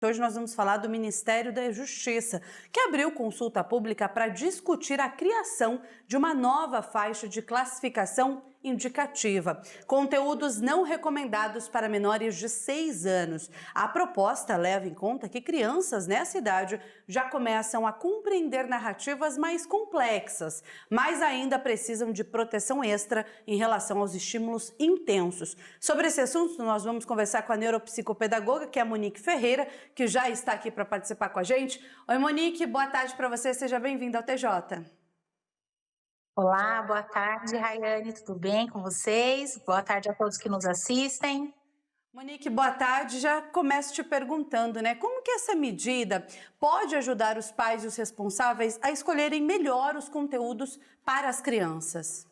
Hoje nós vamos falar do Ministério da Justiça, que abriu consulta pública para discutir a criação de uma nova faixa de classificação indicativa, conteúdos não recomendados para menores de 6 anos. A proposta leva em conta que crianças nessa idade já começam a compreender narrativas mais complexas, mas ainda precisam de proteção extra em relação aos estímulos intensos. Sobre esse assunto, nós vamos conversar com a neuropsicopedagoga, que é a Monique Ferreira, que já está aqui para participar com a gente. Oi, Monique, boa tarde para você, seja bem-vinda ao TJ. Olá, boa tarde, Raiane, tudo bem com vocês? Boa tarde a todos que nos assistem. Monique, boa tarde. Já começo te perguntando, né? Como que essa medida pode ajudar os pais e os responsáveis a escolherem melhor os conteúdos para as crianças?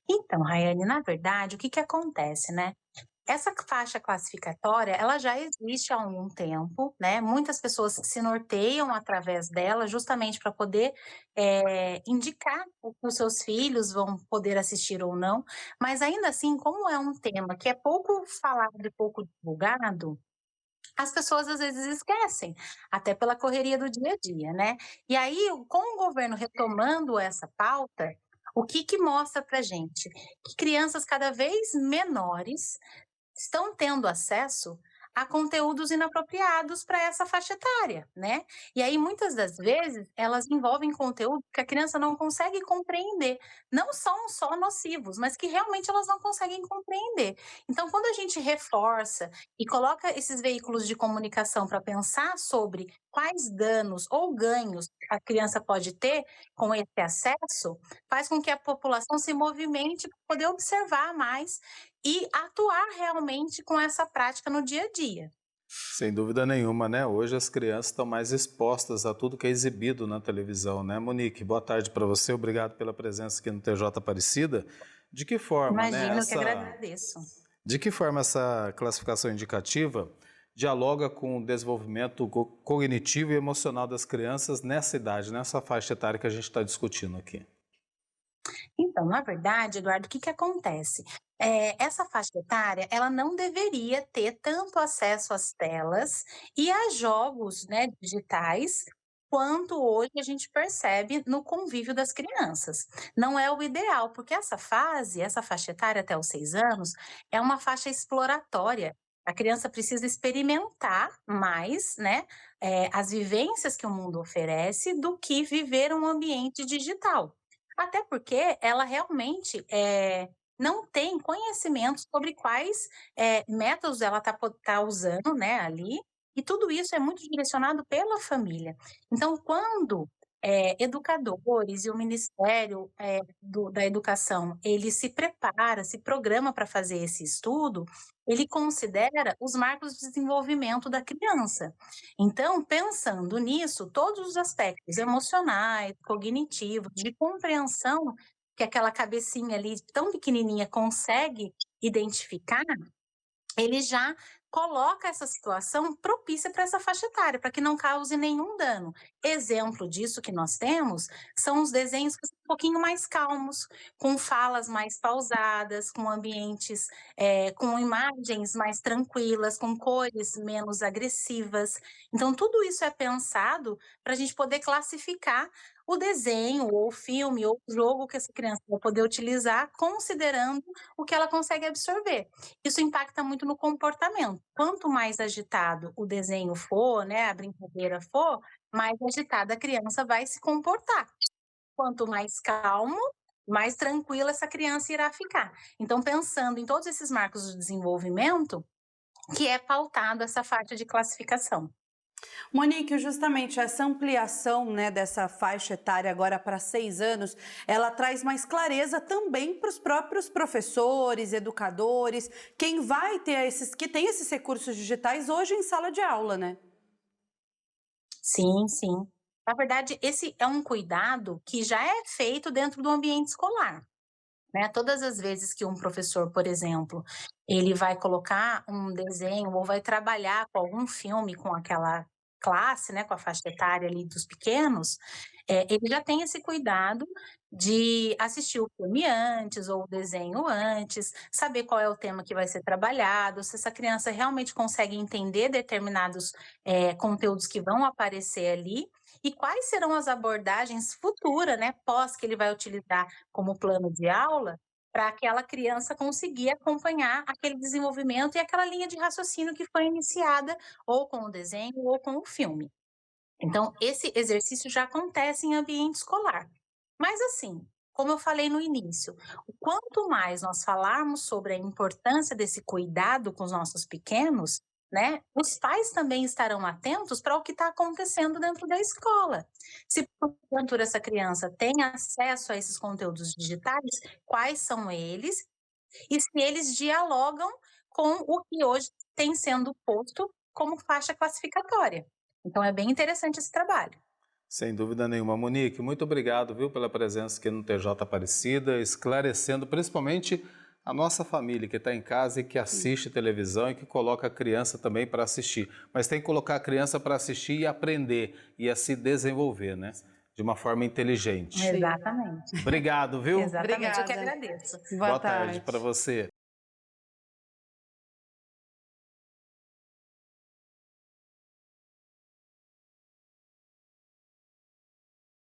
Então, Raiane, na verdade, o que que acontece, né? Essa faixa classificatória, ela já existe há algum tempo, né? Muitas pessoas se norteiam através dela, justamente para poder indicar o que os seus filhos vão poder assistir ou não. Mas ainda assim, como é um tema que é pouco falado e pouco divulgado, as pessoas às vezes esquecem, até pela correria do dia a dia, né? E aí, com o governo retomando essa pauta, o que que mostra pra gente? Que crianças cada vez menores estão tendo acesso a conteúdos inapropriados para essa faixa etária, né? E aí, muitas das vezes, elas envolvem conteúdo que a criança não consegue compreender. Não são só nocivos, mas que realmente elas não conseguem compreender. Então, quando a gente reforça e coloca esses veículos de comunicação para pensar sobre quais danos ou ganhos a criança pode ter com esse acesso, faz com que a população se movimente para poder observar mais e atuar realmente com essa prática no dia a dia. Sem dúvida nenhuma, né? Hoje as crianças estão mais expostas a tudo que é exibido na televisão, né? Monique, boa tarde para você, obrigado pela presença aqui no TJ Aparecida. De que forma, né, Imagino que agradeço. de que forma essa classificação indicativa dialoga com o desenvolvimento cognitivo e emocional das crianças nessa idade, nessa faixa etária que a gente está discutindo aqui? Então, na verdade, Eduardo, o que que acontece? Essa faixa etária, ela não deveria ter tanto acesso às telas e a jogos, né, digitais, quanto hoje a gente percebe no convívio das crianças. Não é o ideal, porque essa faixa etária até os 6 anos, é uma faixa exploratória. A criança precisa experimentar mais, né, as vivências que o mundo oferece do que viver um ambiente digital. Até porque ela realmente, não tem conhecimento sobre quais, métodos ela tá usando, né, ali, e tudo isso é muito direcionado pela família. Então quando, educadores e o Ministério, da Educação, ele se prepara, se programa para fazer esse estudo, ele considera os marcos de desenvolvimento da criança. Então, pensando nisso, todos os aspectos emocionais, cognitivos, de compreensão que aquela cabecinha ali tão pequenininha consegue identificar, ele já coloca essa situação propícia para essa faixa etária, para que não cause nenhum dano. Exemplo disso que nós temos são os desenhos que são um pouquinho mais calmos, com falas mais pausadas, com ambientes, com imagens mais tranquilas, com cores menos agressivas. Então, tudo isso é pensado para a gente poder classificar o desenho, ou o filme, ou o jogo que essa criança vai poder utilizar, considerando o que ela consegue absorver. Isso impacta muito no comportamento. Quanto mais agitado o desenho for, né, a brincadeira for, mais agitada a criança vai se comportar. Quanto mais calmo, mais tranquila essa criança irá ficar. Então, pensando em todos esses marcos do desenvolvimento, que é pautado essa faixa de classificação. Monique, justamente essa ampliação, né, dessa faixa etária agora para 6 anos, ela traz mais clareza também para os próprios professores, educadores, quem vai ter que tem esses recursos digitais hoje em sala de aula, né? Sim, sim. Na verdade, esse é um cuidado que já é feito dentro do ambiente escolar, né? Todas as vezes que um professor, por exemplo, ele vai colocar um desenho ou vai trabalhar com algum filme com aquela classe, né, com a faixa etária ali dos pequenos, ele já tem esse cuidado de assistir o filme antes ou o desenho antes, saber qual é o tema que vai ser trabalhado, se essa criança realmente consegue entender determinados conteúdos que vão aparecer ali e quais serão as abordagens futuras, né, pós que ele vai utilizar como plano de aula, para aquela criança conseguir acompanhar aquele desenvolvimento e aquela linha de raciocínio que foi iniciada ou com o desenho ou com o filme. Então, esse exercício já acontece em ambiente escolar. Mas assim, como eu falei no início, o quanto mais nós falarmos sobre a importância desse cuidado com os nossos pequenos, né, os pais também estarão atentos para o que está acontecendo dentro da escola. Se porventura essa criança tem acesso a esses conteúdos digitais, quais são eles e se eles dialogam com o que hoje tem sendo posto como faixa classificatória. Então é bem interessante esse trabalho. Sem dúvida nenhuma. Monique, muito obrigado, viu, pela presença aqui no TJ Aparecida, esclarecendo principalmente a nossa família que está em casa e que assiste televisão e que coloca a criança também para assistir. Mas tem que colocar a criança para assistir e aprender e a se desenvolver, né? De uma forma inteligente. Exatamente. Obrigado, viu? Exatamente, eu que Obrigada. agradeço. Boa tarde para você.